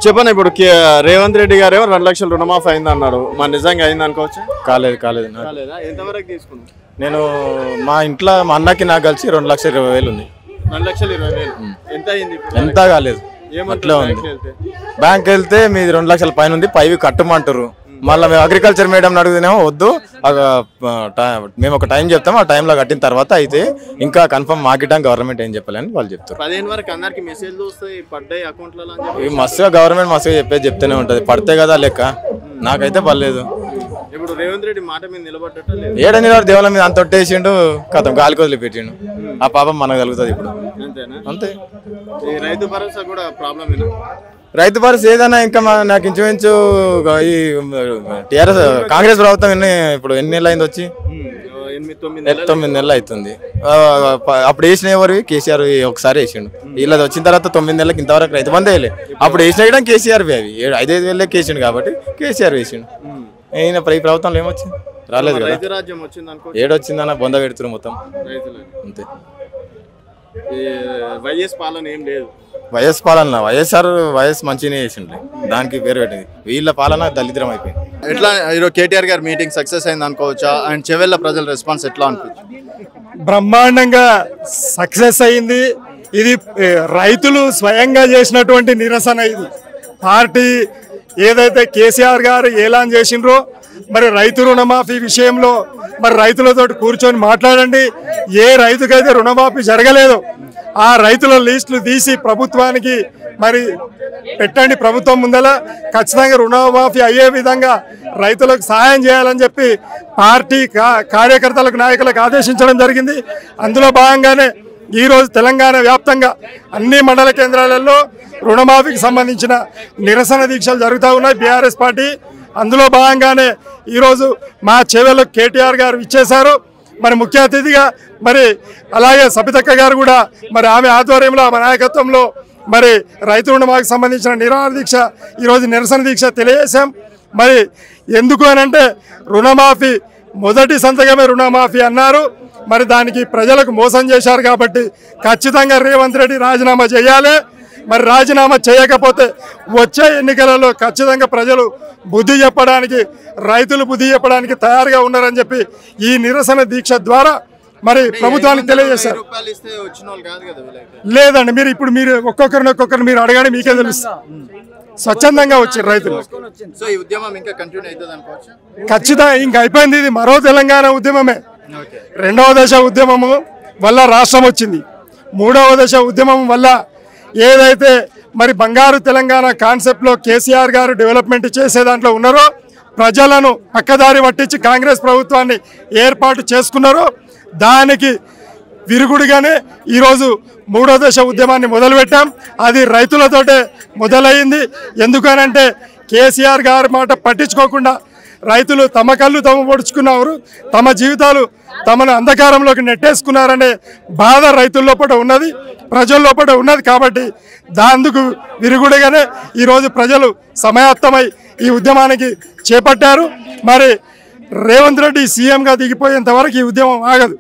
చెప్పండి ఇప్పుడు రేవంత్ రెడ్డి గారు 2 లక్షల రుణమాఫీ అయింది అన్నాడు, మరి నిజంగా అయింది అనుకోవచ్చు? కాలేదా? ఎంతవరకు తీసుకున్నాం? నేను మా ఇంట్లో మా అన్నకి నాకు కలిసి 2,20,000 ఉంది. 2,20,000 ఎంత అయింది? ఎంత కాలేదు, అట్లా ఉంది. బ్యాంక్ వెళ్తే మీది 2 లక్షల పైన ఉంది, పైవి కట్టమంటారు. మళ్ళీ మేము అగ్రికల్చర్ మేడం అడుగుతున్నామో వద్దు, మేము ఒక టైం చెప్తాం, ఆ టైంలో కట్టిన తర్వాత అయితే ఇంకా కన్ఫర్మ్ మాకిటాం గవర్నమెంట్ ఏం చెప్పాలని వాళ్ళు చెప్తారు. 15 వరకు అందరికి మెసేజ్లు వస్తాయి, పడ్డాయి అకౌంట్లలో. మస్తుగా గవర్నమెంట్ మస్తుగా చెప్తూనే ఉంటుంది, పడితే కదా లెక్క. నాకైతే పర్లేదు. ఇప్పుడు రేవంత్ రెడ్డి మాట మీద నిలబడ్డట ఏడని దేవుళ్ళ మీద అంత ఒట్టేసిండు, కథం గాలికి వదిలిపెట్టిండు. ఆ పాపం మనకు కలుగుతుంది ఇప్పుడు. అంతే. రైతు భరోసా కూడా ప్రాబ్లమేనా? రైతు భరోసా ఏదైనా ఇంకా నాకు ఇంచుమించు ఈ టీఆర్ఎస్ కాంగ్రెస్ ప్రభుత్వం ఇప్పుడు ఎన్ని నెలలు అయింది వచ్చి? 9 నెలలు అవుతుంది. అప్పుడు వేసిన ఎవరు? కేసీఆర్ ఒకసారి వేసిండు. వీళ్ళది వచ్చిన తర్వాత 9 నెలలకు ఇంతవరకు రైతు బంధు వేయలే. అప్పుడు వేసిన కేసీఆర్ అవి 5,500 వేసిండు కాబట్టి కేసీఆర్ వేసిండు. అయినా ఈ ప్రభుత్వంలో ఏమొచ్చింది? రాలేదు కదా. ఏడొచ్చిందన్న బొంద పెడుతున్నారు మొత్తం. అంతే. వైఎస్ పాలన ఏం లేదు. వైఎస్ పాలన వైఎస్ మంచిగానే చేసిండు, దానికి పేరు పెట్టింది. వీళ్ళ పాలన దళిద్రం అయిపోయింది. ఎట్లా ఈరోజు కేటీఆర్ గారి మీటింగ్ సక్సెస్ అయింది అనుకోవచ్చా? అండ్ చెవెళ్ళ ప్రజల రెస్పాన్స్ ఎట్లా అనిపించింది? బ్రహ్మాండంగా సక్సెస్ అయింది. ఇది రైతులు స్వయంగా చేసినటువంటి నిరసన. ఇది పార్టీ ఏదైతే కేసీఆర్ గారు ఏలాన్ చేసిండ్రో, మరి రైతు రుణమాఫీ విషయంలో మరి రైతులతో కూర్చొని మాట్లాడండి. ఏ రైతుకైతే రుణమాఫీ జరగలేదు ఆ రైతుల లిస్టులు తీసి ప్రభుత్వానికి మరి పెట్టండి. ప్రభుత్వం ముందల ఖచ్చితంగా రుణమాఫీ అయ్యే విధంగా రైతులకు సహాయం చేయాలని చెప్పి పార్టీ కార్యకర్తలకు నాయకులకు ఆదేశించడం జరిగింది. అందులో భాగంగానే ఈరోజు తెలంగాణ వ్యాప్తంగా అన్ని మండల కేంద్రాలలో రుణమాఫీకి సంబంధించిన నిరసన దీక్షలు జరుగుతూ ఉన్నాయి బీఆర్ఎస్ పార్టీ. అందులో భాగంగానే ఈరోజు మా చెవెళ్ళ కేటీఆర్ గారు ఇచ్చేశారు. మరి ముఖ్య అతిథిగా మరి అలాగే సబితక్క గారు కూడా మరి ఆమె ఆధ్వర్యంలో ఆమె నాయకత్వంలో మరి రైతు రుణమాఫీకి సంబంధించిన నిరాహార దీక్ష ఈరోజు నిరసన దీక్ష తెలియజేశాం. మరి ఎందుకు అనంటే రుణమాఫీ మొదటి సంతకమే రుణమాఫీ అన్నారు, మరి దానికి ప్రజలకు మోసం చేశారు కాబట్టి ఖచ్చితంగా రేవంత్ రెడ్డి రాజీనామా చేయాలి. మరి రాజీనామా చేయకపోతే వచ్చే ఎన్నికలలో ఖచ్చితంగా ప్రజలు బుద్ధి చెప్పడానికి, రైతులు బుద్ధి చెప్పడానికి తయారుగా ఉన్నారని చెప్పి ఈ నిరసన దీక్ష ద్వారా మరి ప్రభుత్వానికి తెలియజేశారు. లేదండి, మీరు ఒక్కొక్కరిని మీరు అడగండి, మీకే తెలుస్తుంది. స్వచ్ఛందంగా వచ్చారు రైతులు. ఖచ్చితంగా ఇంకా అయిపోయింది. ఇది మరో తెలంగాణ ఉద్యమమే. 2వ దశ ఉద్యమము వల్ల రాష్ట్రం వచ్చింది. 3వ దశ ఉద్యమం వల్ల ఏదైతే మరి బంగారు తెలంగాణ కాన్సెప్ట్లో కేసీఆర్ గారు డెవలప్మెంట్ చేసే దాంట్లో ఉన్నారో, ప్రజలను పక్కదారి పట్టించి కాంగ్రెస్ ప్రభుత్వాన్ని ఏర్పాటు చేసుకున్నారో దానికి విరుగుడుగానే ఈరోజు 3వ దశ ఉద్యమాన్ని మొదలుపెట్టాం. అది రైతులతోటే మొదలైంది. ఎందుకనంటే కేసీఆర్ గారి మాట పట్టించుకోకుండా రైతులు తమ కళ్ళు తమ పొడుచుకున్నారు, తమ జీవితాలు తమను అంధకారంలోకి నెట్టేసుకున్నారనే బాధ రైతుల లోపల ఉన్నది, ప్రజల లోపల ఉన్నది. కాబట్టి దాందుకు విరుగుడుగానే ఈరోజు ప్రజలు సమాయత్తమై ఈ ఉద్యమానికి చేపట్టారు. మరి రేవంత్ రెడ్డి సీఎంగా దిగిపోయేంత వరకు ఈ ఉద్యమం ఆగదు.